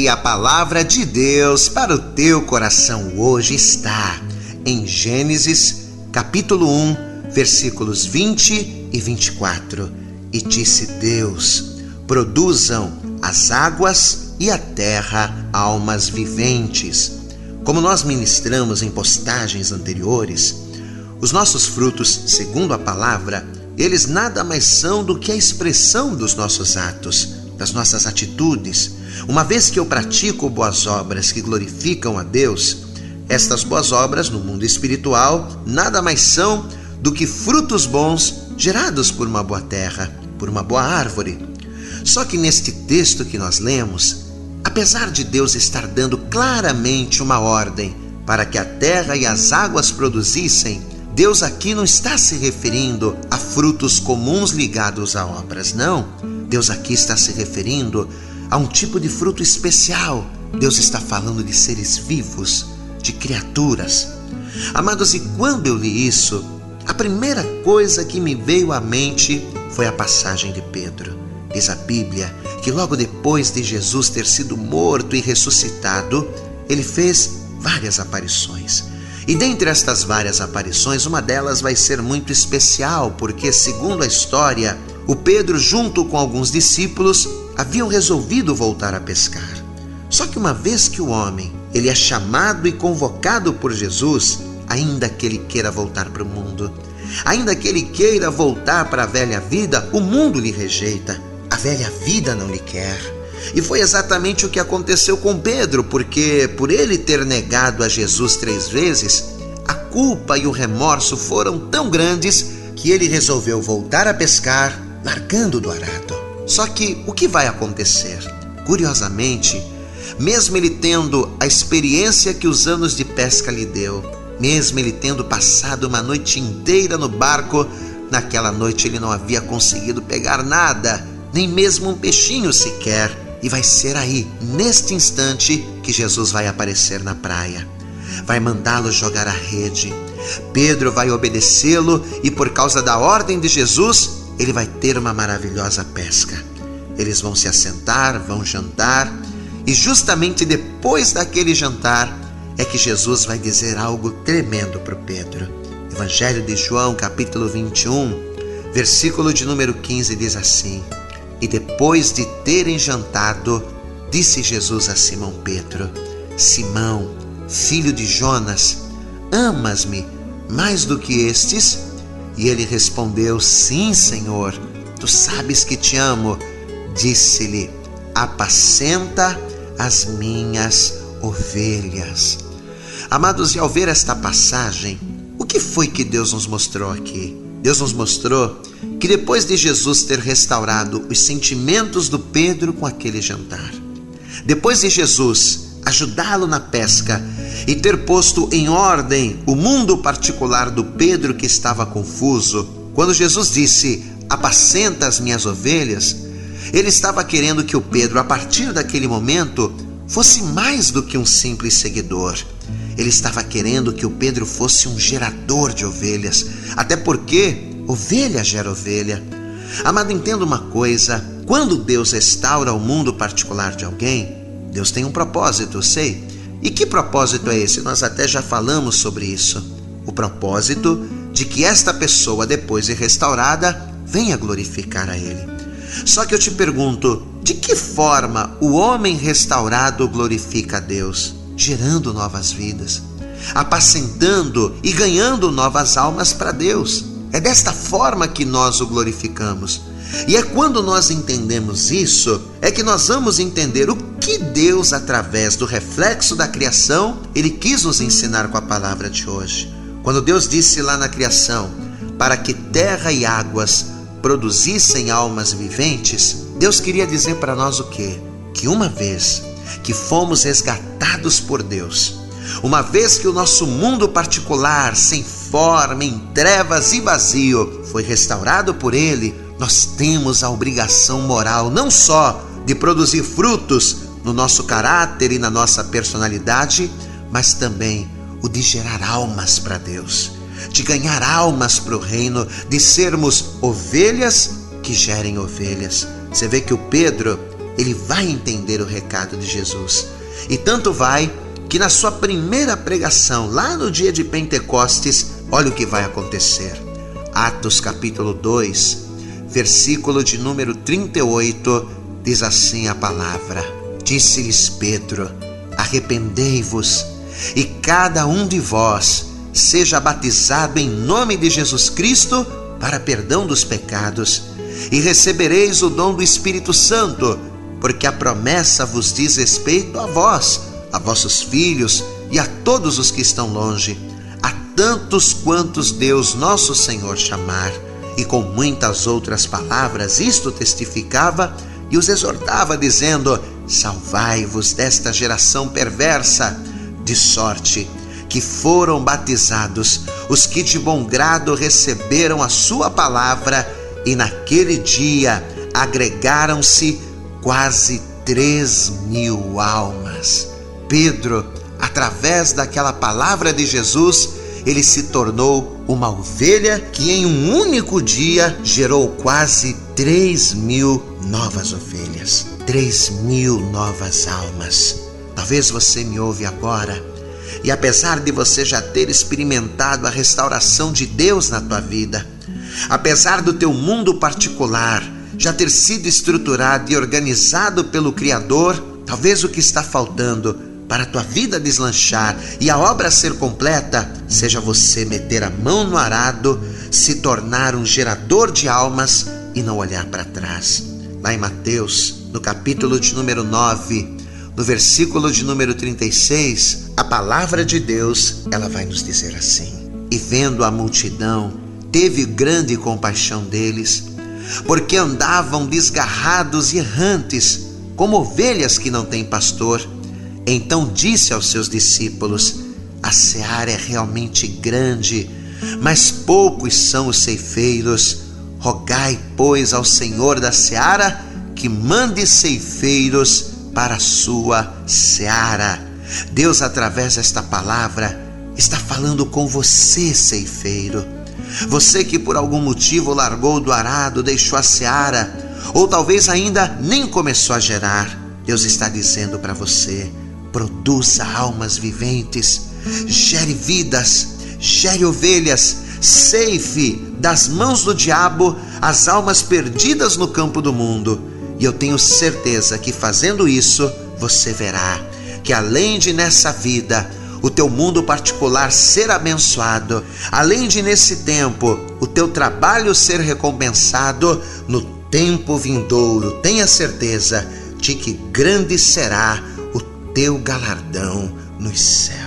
E a palavra de Deus para o teu coração hoje está em Gênesis, capítulo 1, versículos 20 e 24. E disse Deus: produzam as águas e a terra almas viventes. Como nós ministramos em postagens anteriores, os nossos frutos, segundo a palavra, eles nada mais são do que a expressão dos nossos atos, das nossas atitudes. Uma vez que eu pratico boas obras que glorificam a Deus, estas boas obras no mundo espiritual nada mais são do que frutos bons gerados por uma boa terra, por uma boa árvore. Só que neste texto que nós lemos, apesar de Deus estar dando claramente uma ordem para que a terra e as águas produzissem, Deus aqui não está se referindo a frutos comuns ligados a obras, não. Deus aqui está se referindo a um tipo de fruto especial. Deus está falando de seres vivos, de criaturas. Amados, e quando eu li isso, a primeira coisa que me veio à mente foi a passagem de Pedro. Diz a Bíblia que logo depois de Jesus ter sido morto e ressuscitado, ele fez várias aparições. E dentre estas várias aparições, uma delas vai ser muito especial, porque, segundo a história, o Pedro, junto com alguns discípulos, haviam resolvido voltar a pescar. Só que uma vez que o homem ele é chamado e convocado por Jesus, ainda que ele queira voltar para o mundo, ainda que ele queira voltar para a velha vida, o mundo lhe rejeita, a velha vida não lhe quer. E foi exatamente o que aconteceu com Pedro, porque por ele ter negado a Jesus 3 vezes, a culpa e o remorso foram tão grandes que ele resolveu voltar a pescar, largando do arado. Só que o que vai acontecer? Curiosamente, mesmo ele tendo a experiência que os anos de pesca lhe deu, mesmo ele tendo passado uma noite inteira no barco, naquela noite ele não havia conseguido pegar nada, nem mesmo um peixinho sequer. E vai ser aí, neste instante, que Jesus vai aparecer na praia. Vai mandá-lo jogar a rede. Pedro vai obedecê-lo e, por causa da ordem de Jesus, ele vai ter uma maravilhosa pesca. Eles vão se assentar, vão jantar, e justamente depois daquele jantar é que Jesus vai dizer algo tremendo para o Pedro. Evangelho de João, capítulo 21, versículo de número 15, diz assim: e depois de terem jantado, disse Jesus a Simão Pedro: Simão, filho de Jonas, amas-me mais do que estes? E ele respondeu: sim, Senhor, tu sabes que te amo. Disse-lhe: apacenta as minhas ovelhas. Amados, e ao ver esta passagem, o que foi que Deus nos mostrou aqui? Deus nos mostrou que depois de Jesus ter restaurado os sentimentos do Pedro com aquele jantar, depois de Jesus ajudá-lo na pesca e ter posto em ordem o mundo particular do Pedro que estava confuso, quando Jesus disse: apacenta as minhas ovelhas, ele estava querendo que o Pedro, a partir daquele momento, fosse mais do que um simples seguidor. Ele estava querendo que o Pedro fosse um gerador de ovelhas, até porque ovelha gera ovelha. Amado, entenda uma coisa: quando Deus restaura o mundo particular de alguém, Deus tem um propósito, eu sei. E que propósito é esse? Nós até já falamos sobre isso. O propósito de que esta pessoa, depois de restaurada, venha glorificar a Ele. Só que eu te pergunto, de que forma o homem restaurado glorifica a Deus? Gerando novas vidas, apacentando e ganhando novas almas para Deus. É desta forma que nós o glorificamos. E é quando nós entendemos isso, é que nós vamos entender o que Deus, através do reflexo da criação, Ele quis nos ensinar com a palavra de hoje. Quando Deus disse lá na criação, para que terra e águas produzissem almas viventes, Deus queria dizer para nós o quê? Que uma vez que fomos resgatados por Deus, uma vez que o nosso mundo particular, sem forma, em trevas e vazio, foi restaurado por Ele, nós temos a obrigação moral não só de produzir frutos no nosso caráter e na nossa personalidade, mas também o de gerar almas para Deus, de ganhar almas para o reino, de sermos ovelhas que gerem ovelhas. Você vê que o Pedro, ele vai entender o recado de Jesus. E tanto vai que na sua primeira pregação, lá no dia de Pentecostes, olha o que vai acontecer. Atos capítulo 2, versículo de número 38, diz assim a palavra: Disse-lhes Pedro: Arrependei-vos, e cada um de vós seja batizado em nome de Jesus Cristo para perdão dos pecados, e recebereis o dom do Espírito Santo, porque a promessa vos diz respeito a vós, a vossos filhos e a todos os que estão longe, a tantos quantos Deus nosso Senhor chamar. E com muitas outras palavras isto testificava e os exortava, dizendo: Salvai-vos desta geração perversa. De sorte que foram batizados os que de bom grado receberam a sua palavra, e naquele dia agregaram-se quase 3.000 almas. Pedro, através daquela palavra de Jesus, ele se tornou uma ovelha que em um único dia gerou quase 3.000 novas ovelhas, 3.000 novas almas. Talvez você me ouve agora e, apesar de você já ter experimentado a restauração de Deus na tua vida, apesar do teu mundo particular já ter sido estruturado e organizado pelo Criador, talvez o que está faltando para a tua vida deslanchar e a obra ser completa seja você meter a mão no arado, se tornar um gerador de almas e não olhar para trás. Lá em Mateus, no capítulo de número 9, no versículo de número 36, a palavra de Deus, ela vai nos dizer assim: E vendo a multidão, teve grande compaixão deles, porque andavam desgarrados e errantes, como ovelhas que não têm pastor. Então disse aos seus discípulos: A seara é realmente grande, mas poucos são os ceifeiros. Rogai, pois, ao Senhor da seara que mande ceifeiros para a sua seara. Deus, através desta palavra, está falando com você, ceifeiro. Você que por algum motivo largou do arado, deixou a seara, ou talvez ainda nem começou a gerar, Deus está dizendo para você: produza almas viventes, gere vidas, gere ovelhas, ceife das mãos do diabo as almas perdidas no campo do mundo. E eu tenho certeza que fazendo isso, você verá que além de nessa vida o teu mundo particular ser abençoado, além de nesse tempo o teu trabalho ser recompensado, no tempo vindouro tenha certeza de que grande será o teu galardão nos céus.